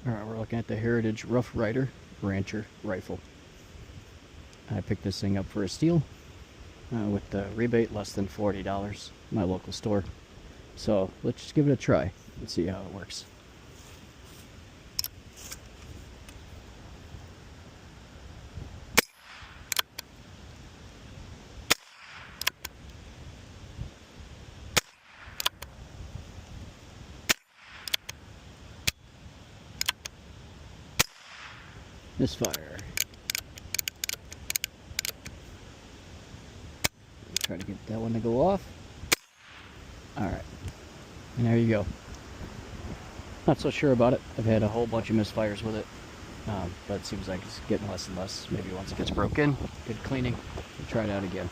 Alright, we're looking at the Heritage Rough Rider Rancher Rifle. I picked this thing up for a steal with the rebate less than $40 my local store. So let's just give it a try and see how it works. Misfire. Try to get that one to go off. Alright. And there you go. Not so sure about it. I've had a whole bunch of misfires with it. But it seems like it's getting less and less. Maybe once it gets broken, good cleaning, we'll try it out again.